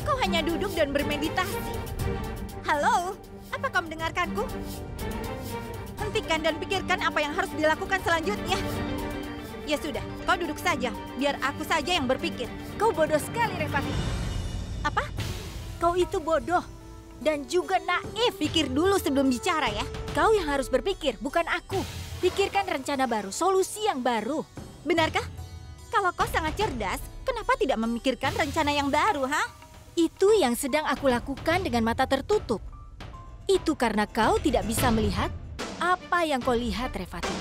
Kau hanya duduk dan bermeditasi. Halo, apa kau mendengarkanku? Hentikan dan pikirkan apa yang harus dilakukan selanjutnya. Ya sudah, kau duduk saja. Biar aku saja yang berpikir. Kau bodoh sekali, Revati. Apa? Kau itu bodoh. Dan juga naif. Pikir dulu sebelum bicara ya. Kau yang harus berpikir, bukan aku. Pikirkan rencana baru, solusi yang baru. Benarkah? Kalau kau sangat cerdas, kenapa tidak memikirkan rencana yang baru, ha? Itu yang sedang aku lakukan dengan mata tertutup. Itu karena kau tidak bisa melihat apa yang kau lihat, Revati.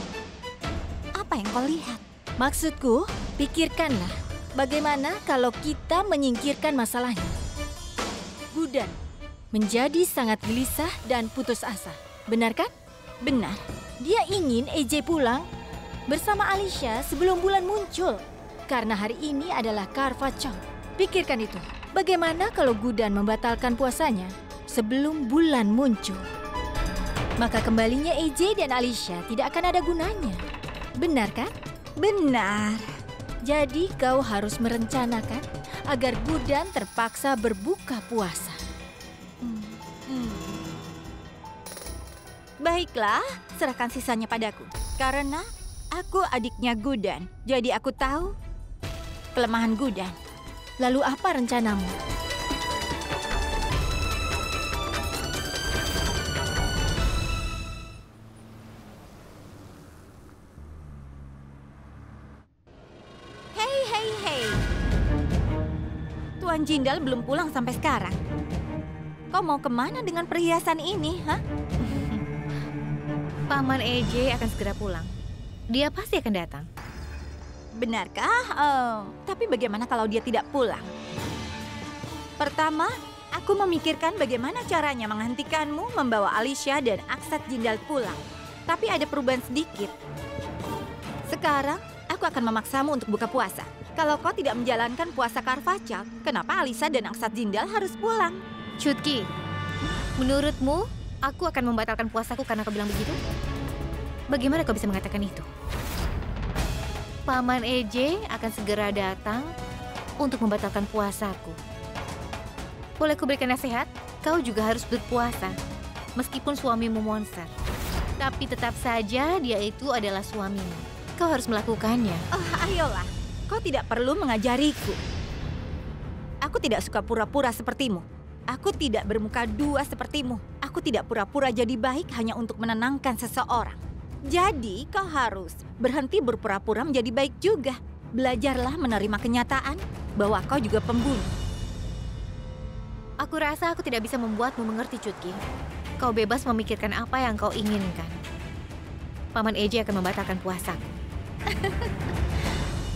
Apa yang kau lihat? Maksudku, pikirkanlah bagaimana kalau kita menyingkirkan masalahnya. Gudan menjadi sangat gelisah dan putus asa. Benar kan? Benar. Dia ingin AJ pulang bersama Alicia sebelum bulan muncul. Karena hari ini adalah Carvachow. Pikirkan itu. Bagaimana kalau Gudan membatalkan puasanya sebelum bulan muncul? Maka kembalinya AJ dan Alicia tidak akan ada gunanya. Benar kan? Benar. Jadi kau harus merencanakan agar Gudan terpaksa berbuka puasa. Baiklah, serahkan sisanya padaku. Karena aku adiknya Gudan. Jadi aku tahu kelemahan Gudan. Lalu apa rencanamu? Hei. Tuan Jindal belum pulang sampai sekarang. Kau mau kemana dengan perhiasan ini, ha? Paman AJ akan segera pulang. Dia pasti akan datang. Benarkah? Tapi bagaimana kalau dia tidak pulang? Pertama, aku memikirkan bagaimana caranya menghentikanmu membawa Alicia dan Aksat Jindal pulang. Tapi ada perubahan sedikit. Sekarang, aku akan memaksamu untuk buka puasa. Kalau kau tidak menjalankan puasa Carvachow, kenapa Alisa dan Aksat Jindal harus pulang? Chutki, menurutmu aku akan membatalkan puasaku karena kau bilang begitu? Bagaimana kau bisa mengatakan itu? Paman AJ akan segera datang untuk membatalkan puasaku. Boleh ku berikan nasihat? Kau juga harus berpuasa, meskipun suamimu monster. Tapi tetap saja dia itu adalah suamimu. Kau harus melakukannya. Oh, ayolah. Kau tidak perlu mengajariku. Aku tidak suka pura-pura sepertimu. Aku tidak bermuka dua sepertimu. Aku tidak pura-pura jadi baik hanya untuk menenangkan seseorang. Jadi kau harus berhenti berpura-pura menjadi baik juga. Belajarlah menerima kenyataan bahwa kau juga pembunuh. Aku rasa aku tidak bisa membuatmu mengerti, Chutki. Kau bebas memikirkan apa yang kau inginkan. Paman AJ akan membatalkan puasaku.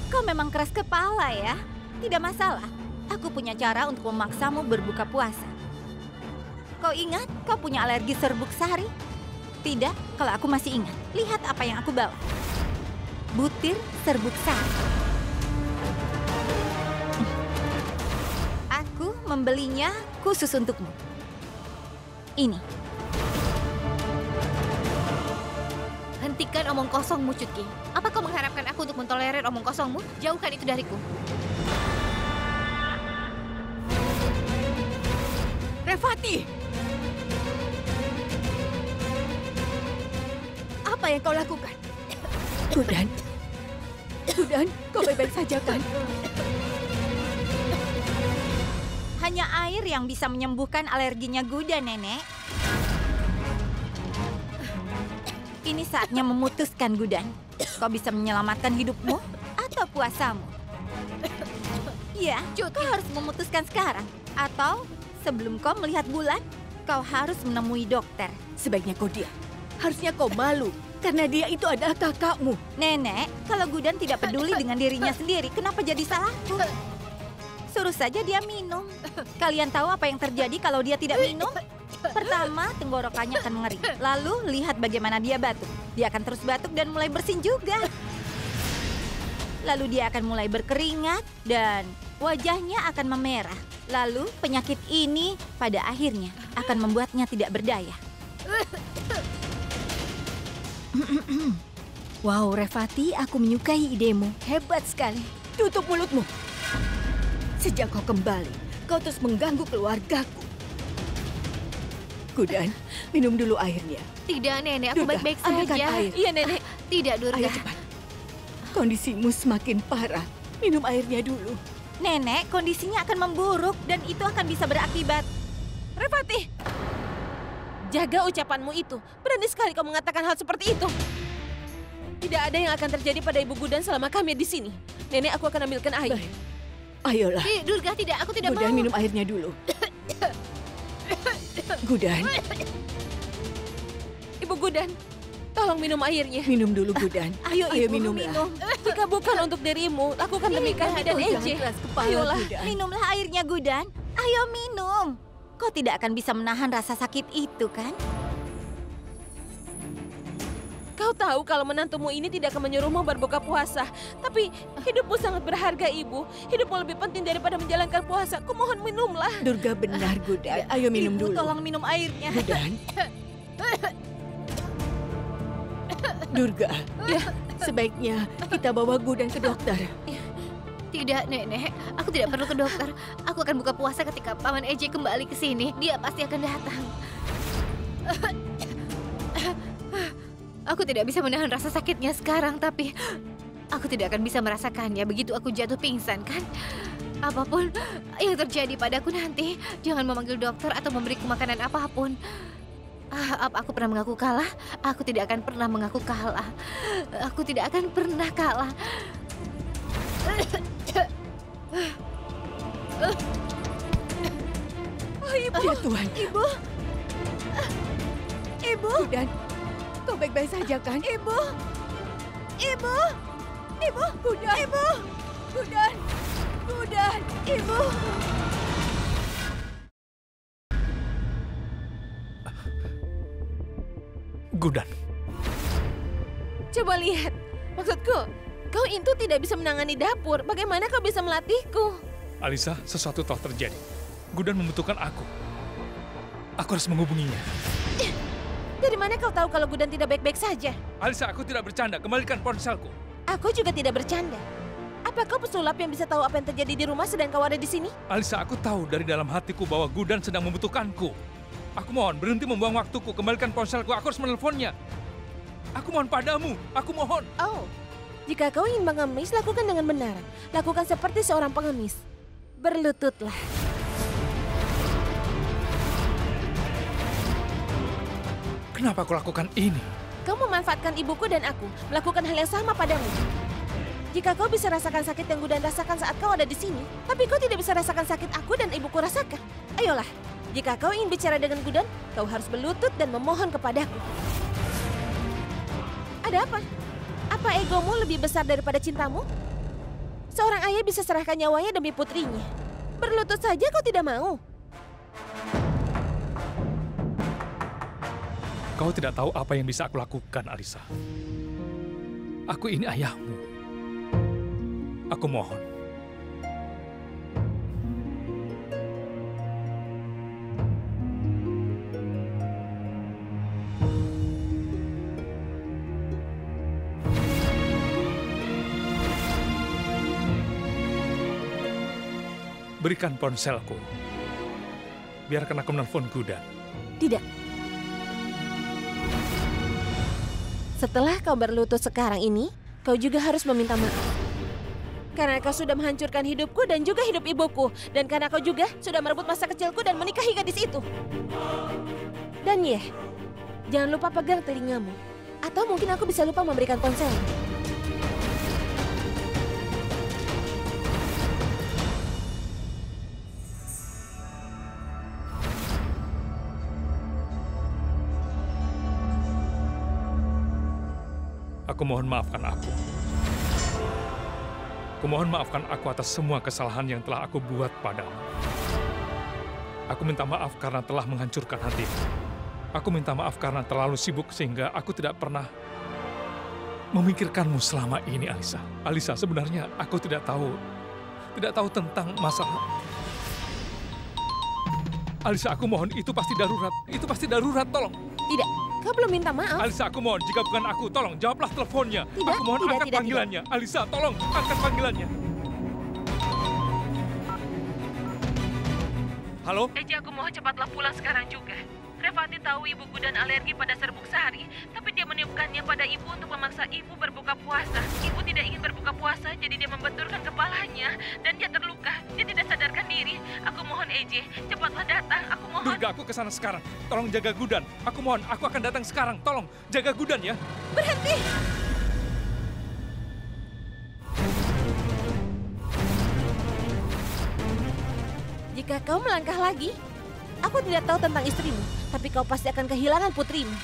Kau memang keras kepala ya. Tidak masalah. Aku punya cara untuk memaksamu berbuka puasa. Kau ingat kau punya alergi serbuk sari? Tidak, kalau aku masih ingat. Lihat apa yang aku bawa. Butir serbuk sari. Aku membelinya khusus untukmu. Ini. Hentikan omong kosongmu, Chutki. Apa kau mengharapkan aku untuk mentolerir omong kosongmu? Jauhkan itu dariku. Revati! Apa yang kau lakukan? Gudan, kau baik-baik saja kan? Hanya air yang bisa menyembuhkan alerginya Gudan, Nenek. Ini saatnya memutuskan, Gudan. Kau bisa menyelamatkan hidupmu atau puasamu. Ya, kau harus memutuskan sekarang. Atau sebelum kau melihat bulan, kau harus menemui dokter. Sebaiknya kau diam. Harusnya kau malu, karena dia itu adalah kakakmu. Nenek, kalau Gudan tidak peduli dengan dirinya sendiri, kenapa jadi salahku? Suruh saja dia minum. Kalian tahu apa yang terjadi kalau dia tidak minum? Pertama, tenggorokannya akan mengering. Lalu, lihat bagaimana dia batuk. Dia akan terus batuk dan mulai bersin juga. Lalu dia akan mulai berkeringat dan wajahnya akan memerah. Lalu, penyakit ini pada akhirnya akan membuatnya tidak berdaya. Wow, Revati, aku menyukai idemu. Hebat sekali. Tutup mulutmu. Sejak kau kembali, kau terus mengganggu keluargaku. Gudan, minum dulu airnya. Tidak, Nenek. Aku Durga, baik-baik ambilkan saja. air. Iya, Nenek. Tidak, Durga. Ayo cepat. Kondisimu semakin parah. Minum airnya dulu. Nenek, kondisinya akan memburuk dan itu akan bisa berakibat. Revati! Jaga ucapanmu itu. Berani sekali kau mengatakan hal seperti itu. Tidak ada yang akan terjadi pada Ibu Gudan selama kami di sini. Nenek, aku akan ambilkan air. Baik. Ayolah. Durga, tidak. Aku tidak Gudan, mau. minum airnya dulu. Gudan, Ibu Gudan, tolong minum airnya. minum dulu Gudan. Ayo, Ibu, minumlah. minum. Jika bukan untuk dirimu, lakukan demi kami dan Jangan Eje. keras kepala, Ayolah. Gudan. Minumlah airnya, Gudan. Ayo minum. Kau tidak akan bisa menahan rasa sakit itu, kan? Kau tahu kalau menantumu ini tidak akan menyuruhmu berbuka puasa. Tapi hidupmu sangat berharga, Ibu. Hidupmu lebih penting daripada menjalankan puasa. Kumohon minumlah. Durga benar, Gudan. Ayo minum Ibu, dulu. tolong minum airnya. Gudan. Durga, sebaiknya kita bawa Gudan ke dokter. Tidak, Nenek. Aku tidak perlu ke dokter. Aku akan buka puasa ketika Paman Eje kembali ke sini. Dia pasti akan datang. Aku tidak bisa menahan rasa sakitnya sekarang, tapi aku tidak akan bisa merasakannya begitu aku jatuh pingsan, kan? Apapun yang terjadi padaku nanti, jangan memanggil dokter atau memberiku makanan apapun. Apa aku pernah mengaku kalah? Aku tidak akan pernah mengaku kalah. Aku tidak akan pernah kalah. Oh, Ibu. Ya Tuhan. Ibu. Ibu. Gudan, kau baik-baik saja kan? Ibu. Ibu. Ibu. Gudan. Ibu. Gudan. Gudan. Ibu. Gudan, Coba lihat. Maksudku, kau itu tidak bisa menangani dapur. Bagaimana kau bisa melatihku? Alisa, sesuatu telah terjadi. Gudan membutuhkan aku. Aku harus menghubunginya. Dari mana kau tahu kalau Gudan tidak baik-baik saja? Alisa, aku tidak bercanda. Kembalikan ponselku. Aku juga tidak bercanda. Apa kau pesulap yang bisa tahu apa yang terjadi di rumah sedang kau ada di sini? Alisa, aku tahu dari dalam hatiku bahwa Gudan sedang membutuhkanku. Aku mohon, berhenti membuang waktuku. Kembalikan ponselku. Aku harus menelponnya. Aku mohon padamu. Aku mohon. Oh, jika kau ingin mengemis, lakukan dengan benar. Lakukan seperti seorang pengemis. Berlututlah. Kenapa aku lakukan ini? Kau memanfaatkan ibuku dan aku melakukan hal yang sama padamu. Jika kau bisa rasakan sakit yang Gudan rasakan saat kau ada di sini, tapi kau tidak bisa rasakan sakit aku dan ibuku rasakan. Ayolah, jika kau ingin bicara dengan Gudan, kau harus berlutut dan memohon kepadaku. Ada apa? Apa egomu lebih besar daripada cintamu? Seorang ayah bisa serahkan nyawanya demi putrinya. Berlutut saja kau tidak mau. Kau tidak tahu apa yang bisa aku lakukan, Alisa. Aku ini ayahmu. Aku mohon. Berikan ponselku. Biarkan aku menelpon Gudan. Tidak. Setelah kau berlutut sekarang ini, kau juga harus meminta maaf. Karena kau sudah menghancurkan hidupku dan juga hidup ibuku. Dan karena kau juga sudah merebut masa kecilku dan menikahi gadis itu. Dan ya, jangan lupa pegang telingamu. Atau mungkin aku bisa lupa memberikan ponsel. Aku mohon maafkan aku. Aku mohon maafkan aku atas semua kesalahan yang telah aku buat padamu. Aku minta maaf karena telah menghancurkan hatimu. Aku minta maaf karena terlalu sibuk sehingga aku tidak pernah memikirkanmu selama ini, Alisa. Alisa, sebenarnya aku tidak tahu tentang masalah. Alisa, aku mohon, itu pasti darurat. Itu pasti darurat, tolong. Tidak, kau belum minta maaf. Alisa, aku mohon, jika bukan aku, tolong jawablah teleponnya. Tidak, aku mohon, tidak, angkat tidak, panggilannya. Alisa, tolong, angkat panggilannya. Halo? Eji, aku mohon cepatlah pulang sekarang juga. Revati tahu ibuku dan alergi pada serbuk sari, tapi dia meniupkannya pada ibu untuk memaksa ibu berbuka puasa. Ibu tidak ingin berbuka puasa, jadi dia membenturkan kepalanya dan dia terluka. Dia tidak sadarkan diri. Aku mohon Eji, cepatlah datang. Aku mohon. Durga, aku kesana sekarang. Tolong jaga Gudan. Aku mohon, aku akan datang sekarang. Tolong jaga Gudan ya. Berhenti! Jika kau melangkah lagi, aku tidak tahu tentang istrimu, tapi kau pasti akan kehilangan putrimu.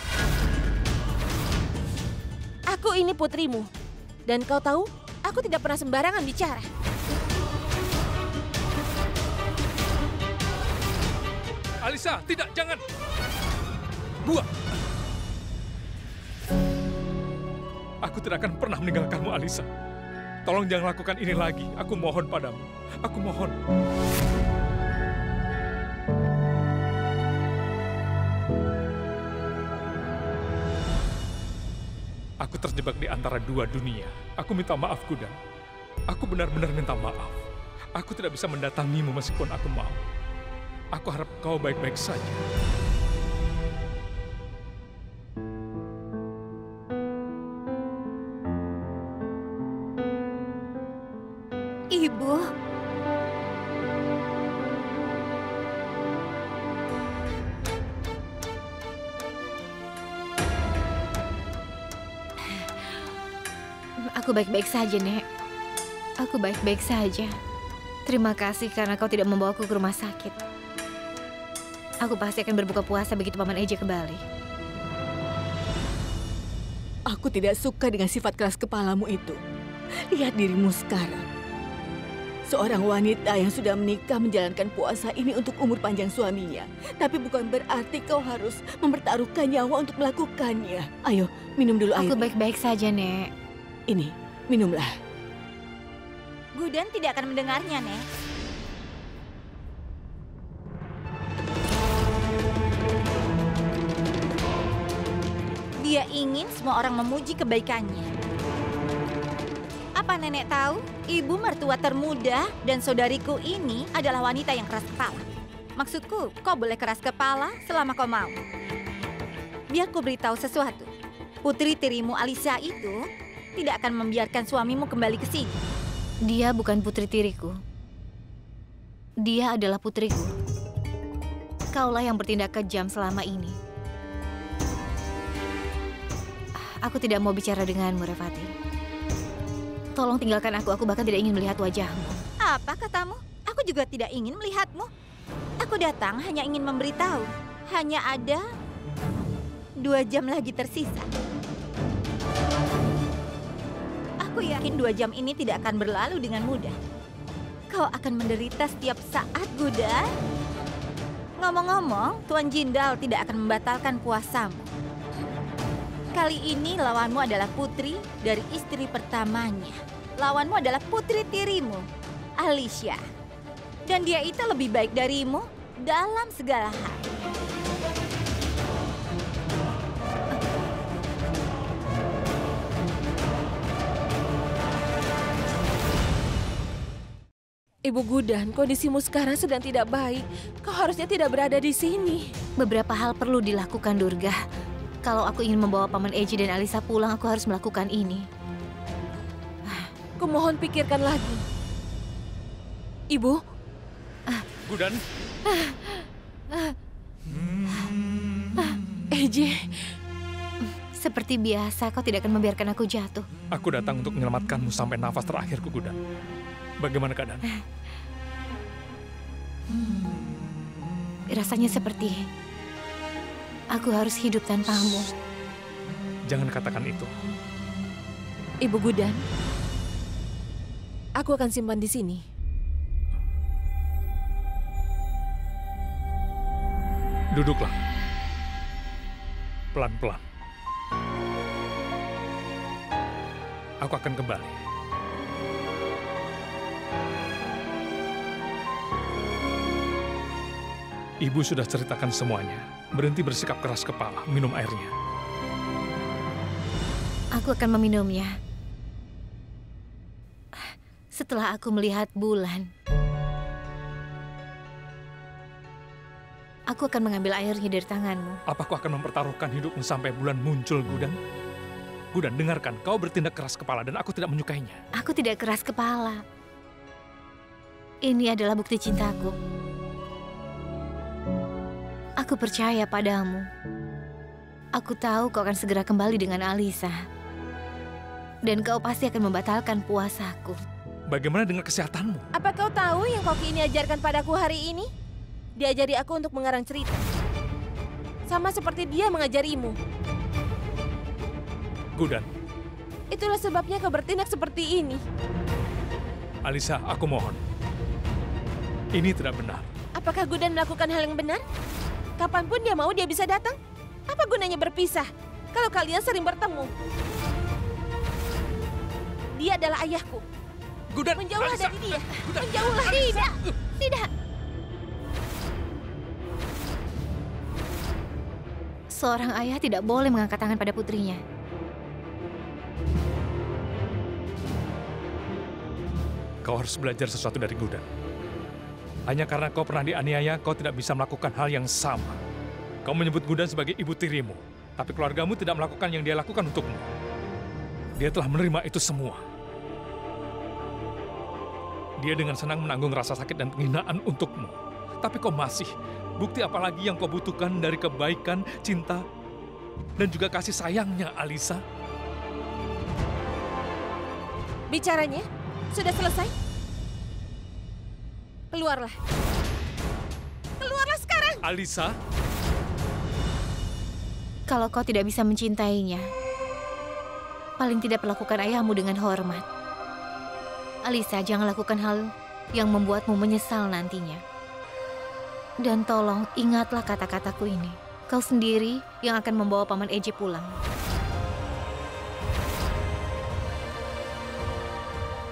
Aku ini putrimu, dan kau tahu, aku tidak pernah sembarangan bicara. Alisa, tidak, jangan. Buang. Aku tidak akan pernah meninggalkanmu, Alisa. Tolong jangan lakukan ini lagi. Aku mohon padamu. Aku mohon. Aku terjebak di antara dua dunia. Aku minta maaf, Gudan. Aku benar-benar minta maaf. Aku tidak bisa mendatangimu meskipun aku mau. Aku harap kau baik-baik saja. Ibu. Aku baik-baik saja, Nek. Aku baik-baik saja. Terima kasih karena kau tidak membawaku ke rumah sakit. Aku pasti akan berbuka puasa begitu Paman Eji kembali. Aku tidak suka dengan sifat keras kepalamu itu. Lihat dirimu sekarang. Seorang wanita yang sudah menikah menjalankan puasa ini untuk umur panjang suaminya. Tapi bukan berarti kau harus mempertaruhkan nyawa untuk melakukannya. Ayo, minum dulu air. Aku baik-baik saja, Nek. Ini, minumlah. Gudan tidak akan mendengarnya, Nek. Dia ingin semua orang memuji kebaikannya. Apa nenek tahu? Ibu mertua termuda dan saudariku ini adalah wanita yang keras kepala. Maksudku, kau boleh keras kepala selama kau mau. Biar ku beritahu sesuatu. Putri tirimu Alisa itu tidak akan membiarkan suamimu kembali ke sini. Dia bukan putri tiriku. Dia adalah putriku. Kaulah yang bertindak kejam selama ini. Aku tidak mau bicara denganmu, Revati. Tolong tinggalkan aku bahkan tidak ingin melihat wajahmu. Apa katamu? Aku juga tidak ingin melihatmu. Aku datang hanya ingin memberitahu. Hanya ada 2 jam lagi tersisa. Aku yakin 2 jam ini tidak akan berlalu dengan mudah. Kau akan menderita setiap saat, Gudan. Ngomong-ngomong, Tuan Jindal tidak akan membatalkan puasamu. Kali ini lawanmu adalah putri dari istri pertamanya. Lawanmu adalah putri tirimu, Alicia. Dan dia itu lebih baik darimu dalam segala hal. Ibu Gudan, kondisimu sekarang sedang tidak baik. Kau harusnya tidak berada di sini. Beberapa hal perlu dilakukan, Durga. Kalau aku ingin membawa Paman Eji dan Alisa pulang, aku harus melakukan ini. Kumohon pikirkan lagi. Ibu? Gudan. Eji. Seperti biasa, kau tidak akan membiarkan aku jatuh. Aku datang untuk menyelamatkanmu sampai nafas terakhirku, Gudan. Bagaimana keadaan? Rasanya seperti aku harus hidup tanpamu. Jangan katakan itu. Ibu Gudan, aku akan simpan di sini. Duduklah. Pelan-pelan. Aku akan kembali. Ibu sudah ceritakan semuanya. Berhenti bersikap keras kepala, minum airnya. Aku akan meminumnya. Setelah aku melihat bulan. Aku akan mengambil airnya dari tanganmu. Apa kau akan mempertaruhkan hidupmu sampai bulan muncul, Gudan? Gudan, dengarkan, kau bertindak keras kepala dan aku tidak menyukainya. Aku tidak keras kepala. Ini adalah bukti cintaku. Aku percaya padamu. Aku tahu kau akan segera kembali dengan Alisa. Dan kau pasti akan membatalkan puasaku. Bagaimana dengan kesehatanmu? Apa kau tahu yang Koki ini ajarkan padaku hari ini? Diajari aku untuk mengarang cerita. Sama seperti dia mengajarimu. Gudan. Itulah sebabnya kau bertindak seperti ini. Alisa, aku mohon. Ini tidak benar. Apakah Gudan melakukan hal yang benar? Kapanpun dia mau, dia bisa datang. Apa gunanya berpisah kalau kalian sering bertemu? Dia adalah ayahku. Gudan, Menjauhlah Alisa. dari dia. Gudan, Menjauhlah. Tidak, tidak. Seorang ayah tidak boleh mengangkat tangan pada putrinya. Kau harus belajar sesuatu dari Gudan. Hanya karena kau pernah dianiaya, kau tidak bisa melakukan hal yang sama. Kau menyebut Gudan sebagai ibu tirimu, tapi keluargamu tidak melakukan yang dia lakukan untukmu. Dia telah menerima itu semua. Dia dengan senang menanggung rasa sakit dan penghinaan untukmu. Tapi kau masih, bukti apa lagi yang kau butuhkan dari kebaikan, cinta, dan juga kasih sayangnya, Alisa? Bicaranya sudah selesai? Keluarlah. Keluarlah sekarang. Alisa? Kalau kau tidak bisa mencintainya, paling tidak perlakukan ayahmu dengan hormat. Alisa, jangan lakukan hal yang membuatmu menyesal nantinya. Dan tolong ingatlah kata-kataku ini. Kau sendiri yang akan membawa Paman Eje pulang.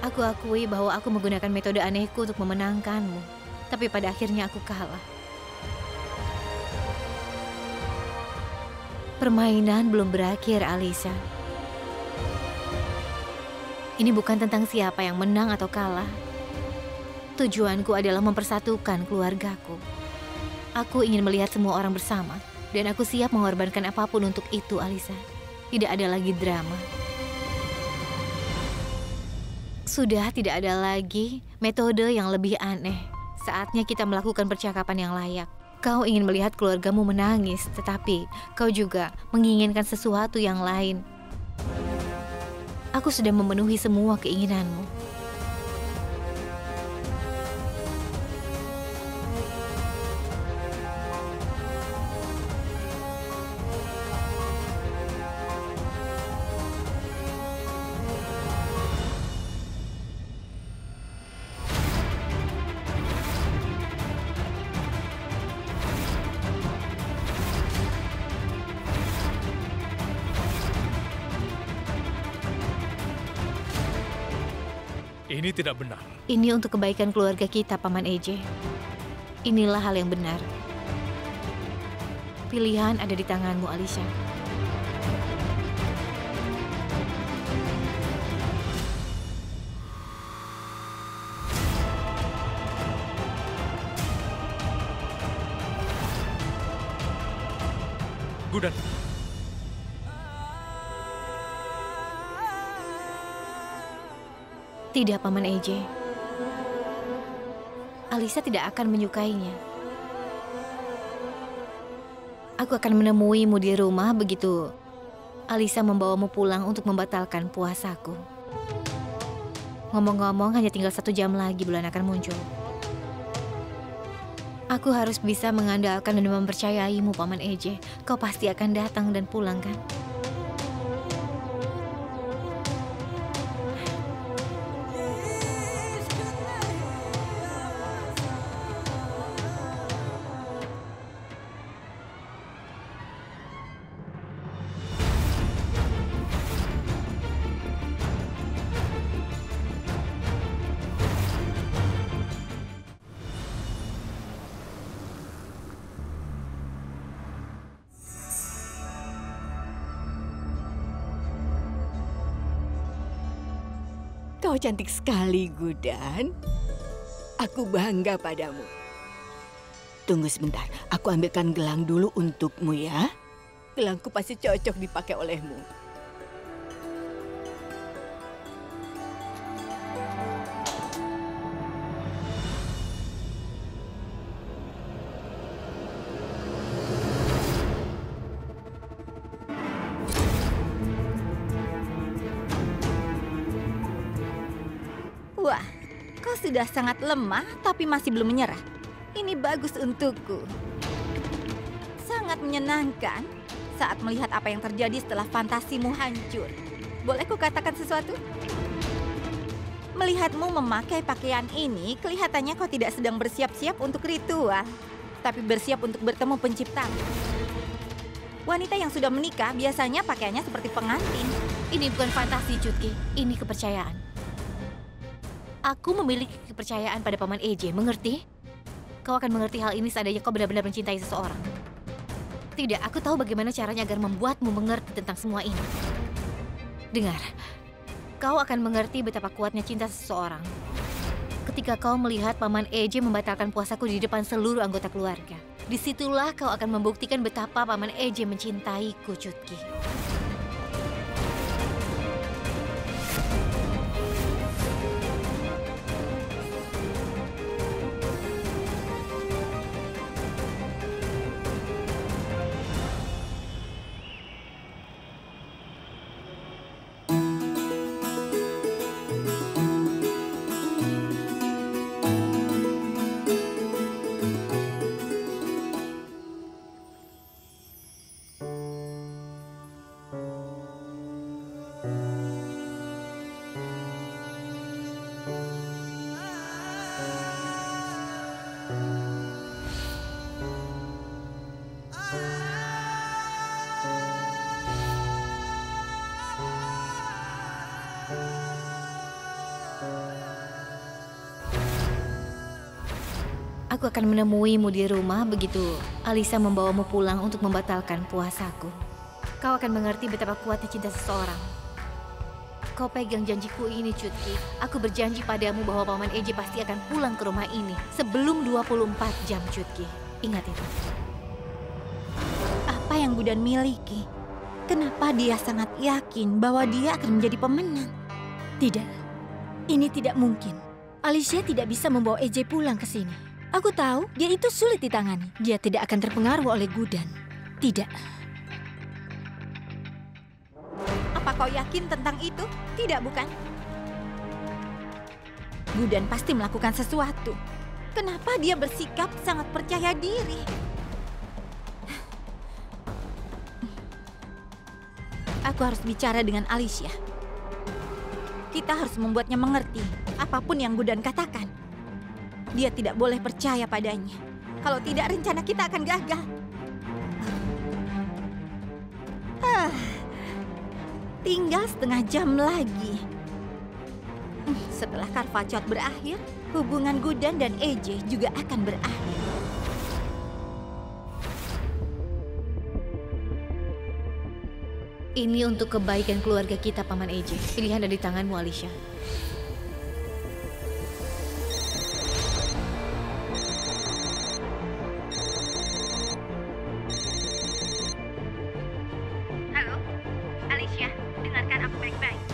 Aku akui bahwa aku menggunakan metode anehku untuk memenangkanmu. Tapi pada akhirnya aku kalah. Permainan belum berakhir, Alisa. Ini bukan tentang siapa yang menang atau kalah. Tujuanku adalah mempersatukan keluargaku. Aku ingin melihat semua orang bersama. Dan aku siap mengorbankan apapun untuk itu, Alisa. Tidak ada lagi drama. Sudah tidak ada lagi metode yang lebih aneh. Saatnya kita melakukan percakapan yang layak. Kau ingin melihat keluargamu menangis, tetapi kau juga menginginkan sesuatu yang lain. Aku sudah memenuhi semua keinginanmu. Ini tidak benar. Ini untuk kebaikan keluarga kita, Paman Eje. Inilah hal yang benar. Pilihan ada di tanganmu, Alisa. Gudan, Tidak, Paman Eje. Alisa tidak akan menyukainya. Aku akan menemuimu di rumah begitu Alisa membawamu pulang untuk membatalkan puasaku. Ngomong-ngomong, hanya tinggal 1 jam lagi bulan akan muncul. Aku harus bisa mengandalkan dan mempercayaimu, Paman Eje. Kau pasti akan datang dan pulang, kan? Kau cantik sekali, Gudan. Aku bangga padamu. Tunggu sebentar, aku ambilkan gelang dulu untukmu ya. Gelangku pasti cocok dipakai olehmu. Wah, kau sudah sangat lemah tapi masih belum menyerah. Ini bagus untukku. Sangat menyenangkan saat melihat apa yang terjadi setelah fantasimu hancur. Boleh ku katakan sesuatu? Melihatmu memakai pakaian ini, kelihatannya kau tidak sedang bersiap-siap untuk ritual, tapi bersiap untuk bertemu penciptamu. Wanita yang sudah menikah biasanya pakaiannya seperti pengantin. Ini bukan fantasi, Chutki. Ini kepercayaan. Aku memiliki kepercayaan pada Paman EJ, mengerti? Kau akan mengerti hal ini seandainya kau benar-benar mencintai seseorang. Tidak, aku tahu bagaimana caranya agar membuatmu mengerti tentang semua ini. Dengar, kau akan mengerti betapa kuatnya cinta seseorang ketika kau melihat Paman EJ membatalkan puasaku di depan seluruh anggota keluarga. Disitulah kau akan membuktikan betapa Paman EJ mencintaiku, Chutki. Aku akan menemuimu di rumah begitu Alisa membawamu pulang untuk membatalkan puasaku. Kau akan mengerti betapa kuatnya cinta seseorang. Kau pegang janjiku ini, Chutki. Aku berjanji padamu bahwa Paman EJ pasti akan pulang ke rumah ini sebelum 24 jam, Chutki. Ingat itu. Apa yang Gudan miliki? Kenapa dia sangat yakin bahwa dia akan menjadi pemenang? Tidak, ini tidak mungkin. Alicia tidak bisa membawa EJ pulang ke sini. Aku tahu dia itu sulit ditangani. Dia tidak akan terpengaruh oleh Gudan. Tidak. Apa kau yakin tentang itu? Tidak, bukan? Gudan pasti melakukan sesuatu. Kenapa dia bersikap sangat percaya diri? Aku harus bicara dengan Alicia. Kita harus membuatnya mengerti apapun yang Gudan katakan. Dia tidak boleh percaya padanya. Kalau tidak, rencana kita akan gagal. Tinggal setengah jam lagi. Setelah Karvachot berakhir, hubungan Gudan dan EJ juga akan berakhir. Ini untuk kebaikan keluarga kita, Paman EJ. Pilihan ada di tanganmu, Alicia.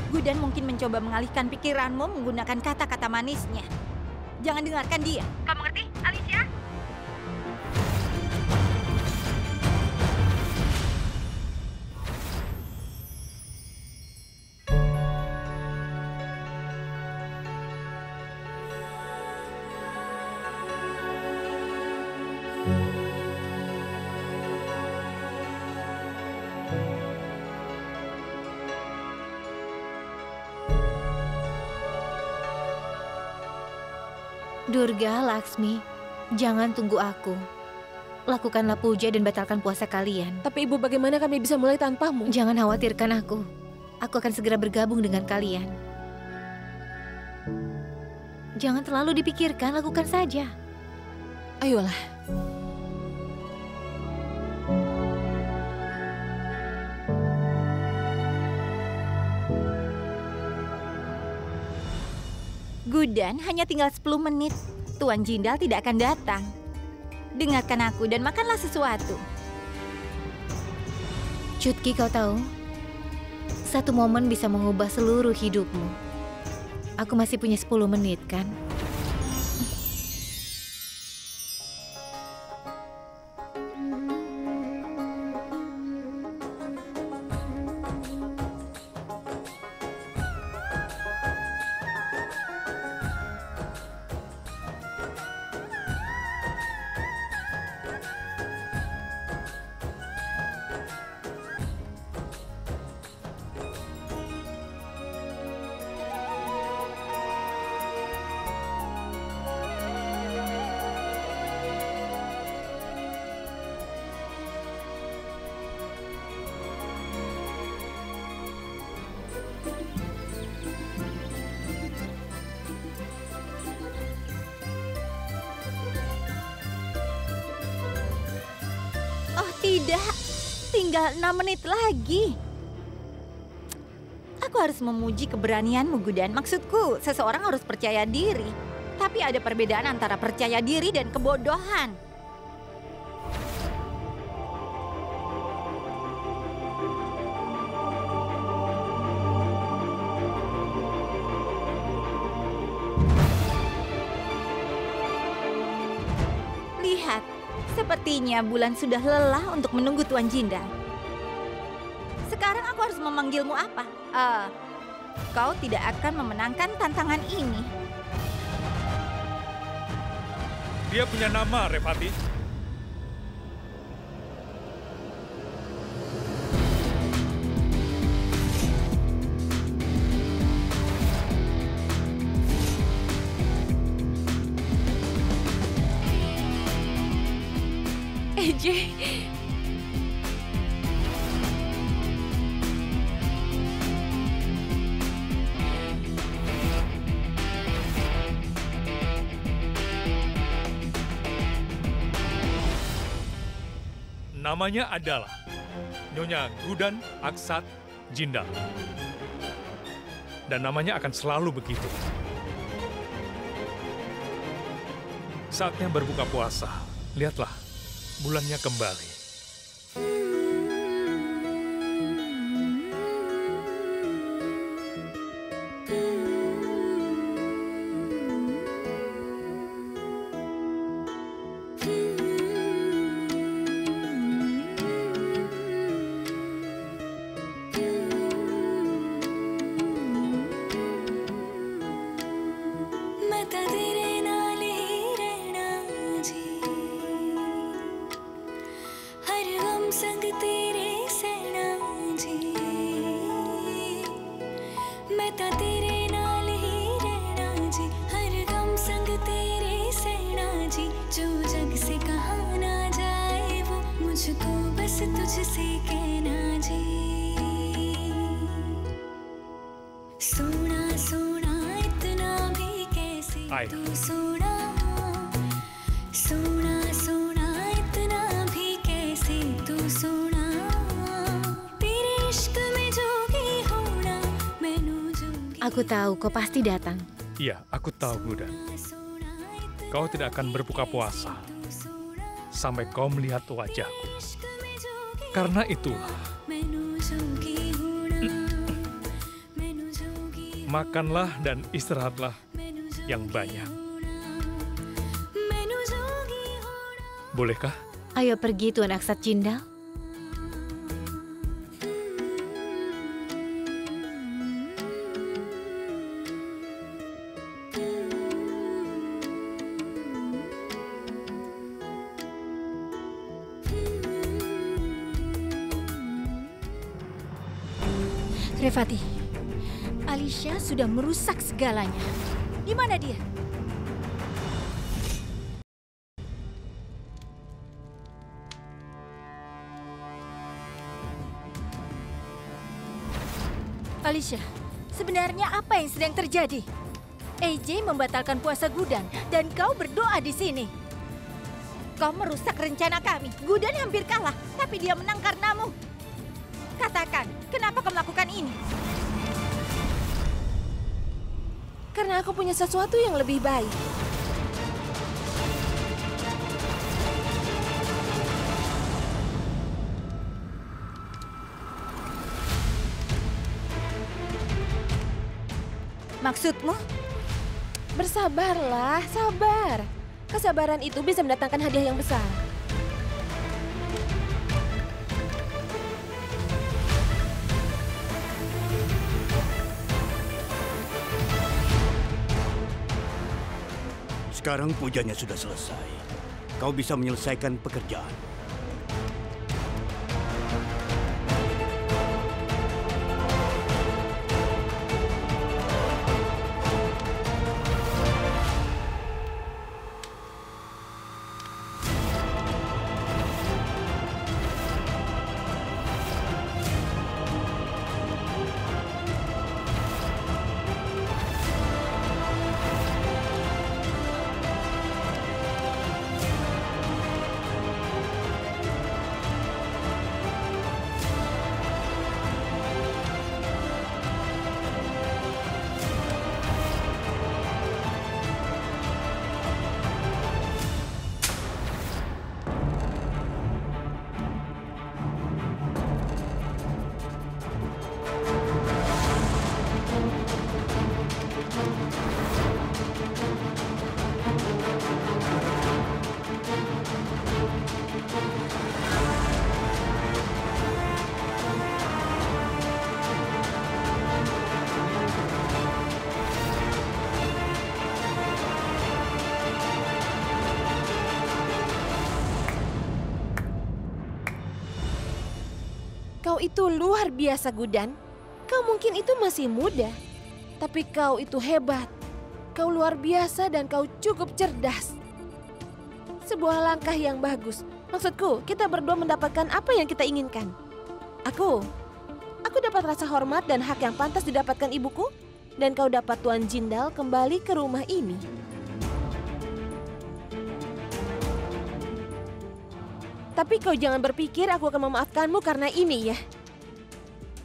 Gudan mungkin mencoba mengalihkan pikiranmu menggunakan kata-kata manisnya. Jangan dengarkan dia. Kamu mengerti, Alicia? Durga, Laksmi, jangan tunggu aku. Lakukanlah puja dan batalkan puasa kalian. Tapi Ibu, bagaimana kami bisa mulai tanpamu? Jangan khawatirkan aku. Aku akan segera bergabung dengan kalian. Jangan terlalu dipikirkan, lakukan saja. Ayolah. Gudan hanya tinggal 10 menit. Tuan Jindal tidak akan datang. dengarkan aku dan makanlah sesuatu. Chutki, kau tahu, satu momen bisa mengubah seluruh hidupmu. Aku masih punya 10 menit, kan? Tidak, tinggal 6 menit lagi. Aku harus memuji keberanianmu, Gudan. Maksudku, seseorang harus percaya diri. Tapi ada perbedaan antara percaya diri dan kebodohan. Lihat. Sepertinya Bulan sudah lelah untuk menunggu Tuan Jindal. Sekarang aku harus memanggilmu apa? Kau tidak akan memenangkan tantangan ini. Dia punya nama, Revati. AJ. Namanya adalah Nyonya Gudan Aksat Jindal. Dan namanya akan selalu begitu. Saatnya berbuka puasa. Lihatlah, bulannya kembali. Aku tahu kau pasti datang. Iya, aku tahu, Gudan. Kau tidak akan berbuka puasa sampai kau melihat wajahku. Karena itulah, makanlah dan istirahatlah yang banyak. Bolehkah? Ayo pergi, Tuan Aksat Jindal. Revati, Alisha sudah merusak segalanya. Di mana dia? Alisha, sebenarnya apa yang sedang terjadi? AJ membatalkan puasa Gudan dan kau berdoa di sini. Kau merusak rencana kami. Gudan hampir kalah, tapi dia menang karenamu. Katakan, kenapa kau melakukan ini? Karena aku punya sesuatu yang lebih baik. Maksudmu? Bersabarlah, sabar. Kesabaran itu bisa mendatangkan hadiah yang besar. Sekarang pujanya sudah selesai. Kau bisa menyelesaikan pekerjaan. Kau itu luar biasa, Gudan. Kau mungkin itu masih muda, tapi kau itu hebat. Kau luar biasa dan kau cukup cerdas. Sebuah langkah yang bagus. Maksudku, kita berdua mendapatkan apa yang kita inginkan. Aku dapat rasa hormat dan hak yang pantas didapatkan ibuku. Dan kau dapat Tuan Jindal kembali ke rumah ini. Tapi kau jangan berpikir aku akan memaafkanmu karena ini ya.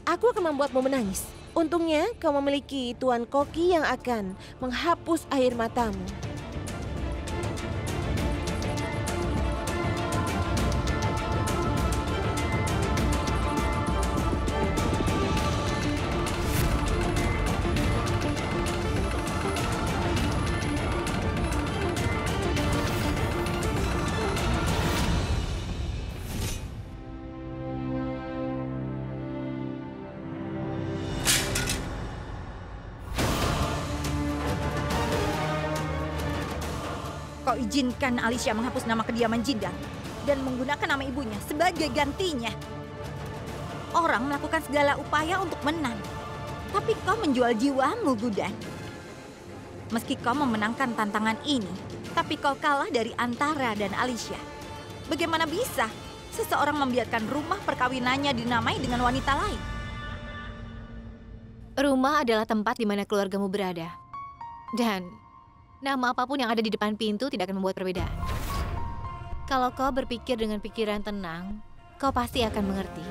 Aku akan membuatmu menangis. Untungnya kau memiliki Tuan Koki yang akan menghapus air matamu. Kau izinkan Alicia menghapus nama kediaman Jindal dan menggunakan nama ibunya sebagai gantinya. Orang melakukan segala upaya untuk menang. Tapi kau menjual jiwamu, Gudan. Meski kau memenangkan tantangan ini, tapi kau kalah dari Antara dan Alicia. Bagaimana bisa seseorang membiarkan rumah perkawinannya dinamai dengan wanita lain? Rumah adalah tempat di mana keluargamu berada. Dan nama apapun yang ada di depan pintu tidak akan membuat perbedaan. Kalau kau berpikir dengan pikiran tenang, kau pasti akan mengerti.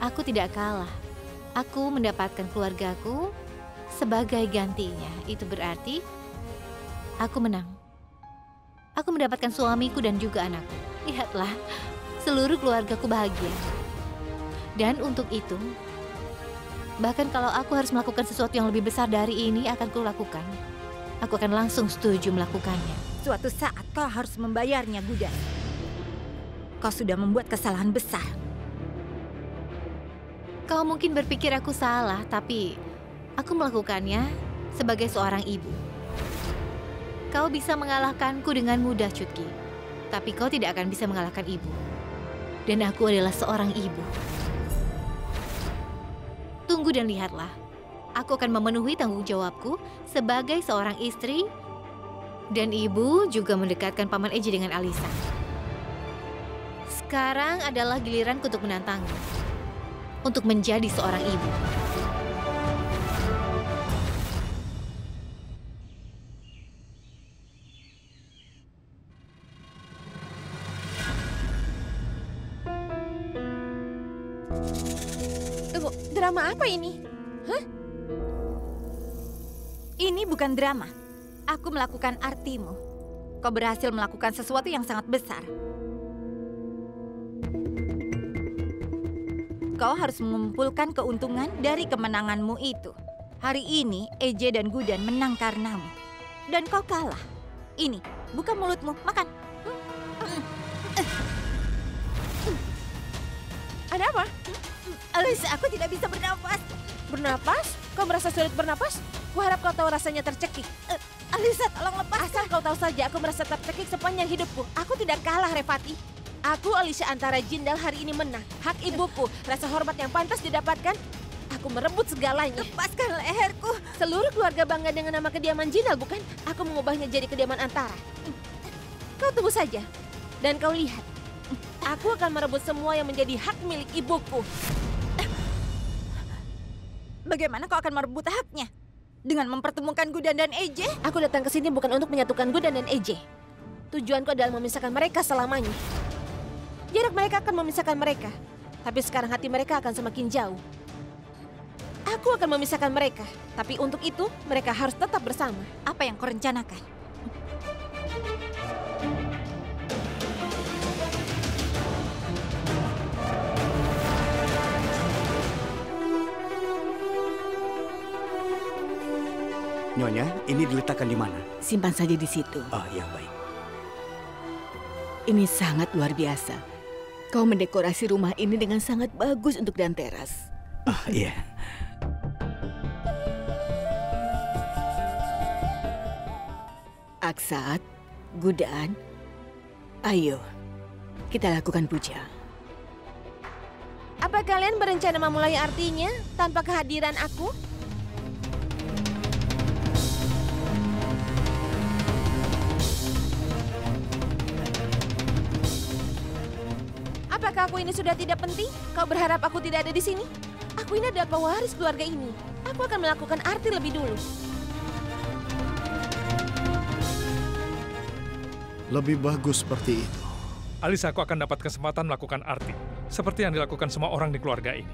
Aku tidak kalah. Aku mendapatkan keluargaku sebagai gantinya. Itu berarti aku menang. Aku mendapatkan suamiku dan juga anakku. Lihatlah, seluruh keluargaku bahagia. Dan untuk itu, bahkan kalau aku harus melakukan sesuatu yang lebih besar dari ini, akan kulakukan. Aku akan langsung setuju melakukannya. Suatu saat kau harus membayarnya, Gudan. Kau sudah membuat kesalahan besar. Kau mungkin berpikir aku salah, tapi aku melakukannya sebagai seorang ibu. Kau bisa mengalahkanku dengan mudah, Chutki. Tapi kau tidak akan bisa mengalahkan ibu. Dan aku adalah seorang ibu. Tunggu dan lihatlah. Aku akan memenuhi tanggung jawabku sebagai seorang istri. Dan ibu juga mendekatkan Paman Eji dengan Alisa. Sekarang adalah giliranku untuk menantangmu. Untuk menjadi seorang ibu. Tunggu, drama apa ini? Hah? Ini bukan drama. Aku melakukan artimu. Kau berhasil melakukan sesuatu yang sangat besar. Kau harus mengumpulkan keuntungan dari kemenanganmu itu. Hari ini EJ dan Gudan menang karenamu. Dan kau kalah. Ini, buka mulutmu, makan. Ada apa? Alisa, aku tidak bisa bernafas. Bernapas? Kau merasa sulit bernapas? Kuharap kau tahu rasanya tercekik. Alisa, tolong lepaskan. Asal kau tahu saja, aku merasa tercekik sepanjang hidupku. Aku tidak kalah, Revati. Aku, Alisha Antara Jindal, hari ini menang. Hak ibuku, rasa hormat yang pantas didapatkan. Aku merebut segalanya. Lepaskan leherku. Seluruh keluarga bangga dengan nama kediaman Jindal, bukan? Aku mengubahnya jadi kediaman Antara. Kau tunggu saja. Dan kau lihat. Aku akan merebut semua yang menjadi hak milik ibuku. Bagaimana kau akan merebut haknya? Dengan mempertemukan Gudan dan EJ? Aku datang ke sini bukan untuk menyatukan Gudan dan EJ. Tujuanku adalah memisahkan mereka selamanya. Jarak mereka akan memisahkan mereka. Tapi sekarang hati mereka akan semakin jauh. Aku akan memisahkan mereka. Tapi untuk itu, mereka harus tetap bersama. Apa yang kau rencanakan? Nyonya, ini diletakkan di mana? Simpan saja di situ. Ah, ya baik. Ini sangat luar biasa. Kau mendekorasi rumah ini dengan sangat bagus untuk dan teras. Ah, iya. Aksat, Gudan, ayo kita lakukan puja. Apa kalian berencana memulai artinya tanpa kehadiran aku? Apakah aku ini sudah tidak penting? Kau berharap aku tidak ada di sini? Aku ini adalah pewaris keluarga ini. Aku akan melakukan arti lebih dulu. Lebih bagus seperti itu. Alisa, aku akan dapat kesempatan melakukan arti. Seperti yang dilakukan semua orang di keluarga ini.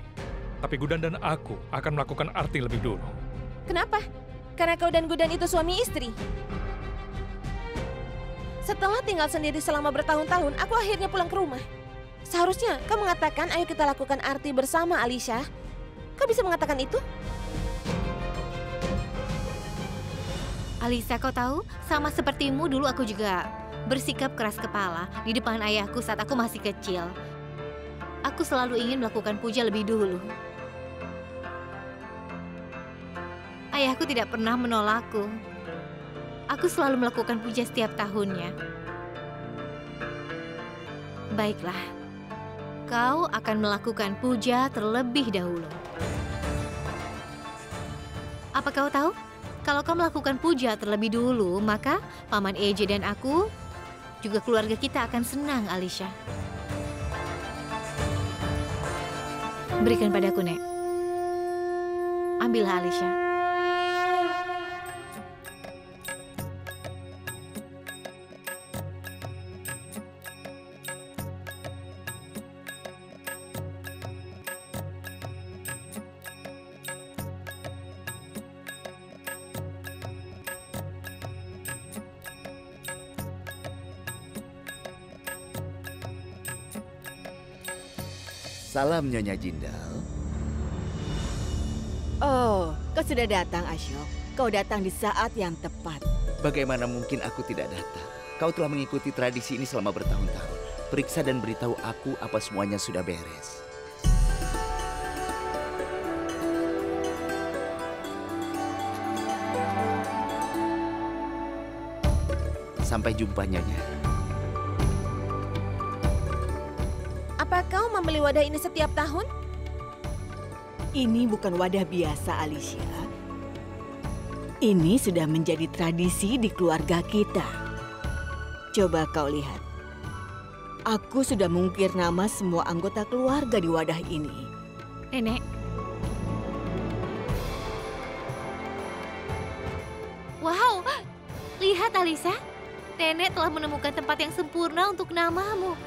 Tapi Gudan dan aku akan melakukan arti lebih dulu. Kenapa? Karena kau dan Gudan itu suami istri. Setelah tinggal sendiri selama bertahun-tahun, aku akhirnya pulang ke rumah. Seharusnya kau mengatakan, ayo kita lakukan arti bersama, Alisha. Kau bisa mengatakan itu? Alisa, kau tahu, sama sepertimu dulu aku juga bersikap keras kepala di depan ayahku saat aku masih kecil. Aku selalu ingin melakukan puja lebih dulu. Ayahku tidak pernah menolakku. Aku selalu melakukan puja setiap tahunnya. Baiklah, kau akan melakukan puja terlebih dahulu. Apa kau tahu? Kalau kau melakukan puja terlebih dulu, maka Paman EJ dan aku, juga keluarga kita akan senang, Alisha. Berikan padaku, Nek. Ambillah, Alisha. Salam Nyonya Jindal. Oh, kau sudah datang, Ashok. Kau datang di saat yang tepat. Bagaimana mungkin aku tidak datang? Kau telah mengikuti tradisi ini selama bertahun-tahun. Periksa dan beritahu aku apa semuanya sudah beres. Sampai jumpa, Nyonya. Apa kau membeli wadah ini setiap tahun? Ini bukan wadah biasa, Alisha. Ini sudah menjadi tradisi di keluarga kita. Coba kau lihat. Aku sudah mengukir nama semua anggota keluarga di wadah ini. Nenek. Wow, lihat Alisa. Nenek telah menemukan tempat yang sempurna untuk namamu.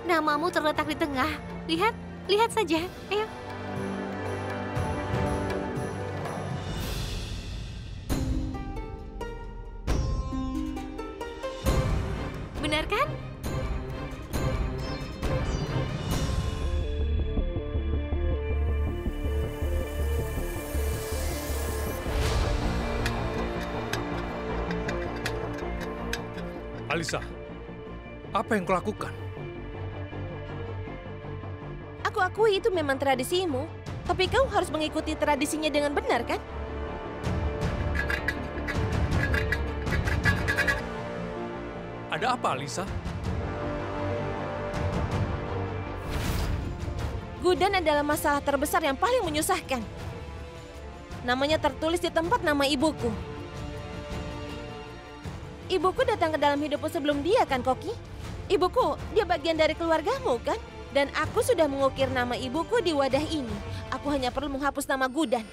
Namamu terletak di tengah. Lihat, lihat saja. Ayo. Benar kan? Alisa, apa yang kau lakukan? Aku akui itu memang tradisimu, tapi kau harus mengikuti tradisinya dengan benar, kan? Ada apa, Alisa? Gudan adalah masalah terbesar yang paling menyusahkan. Namanya tertulis di tempat nama ibuku. Ibuku datang ke dalam hidupku sebelum dia, kan, Koki? Ibuku, dia bagian dari keluargamu, kan? Dan aku sudah mengukir nama ibuku di wadah ini. Aku hanya perlu menghapus nama Gudan.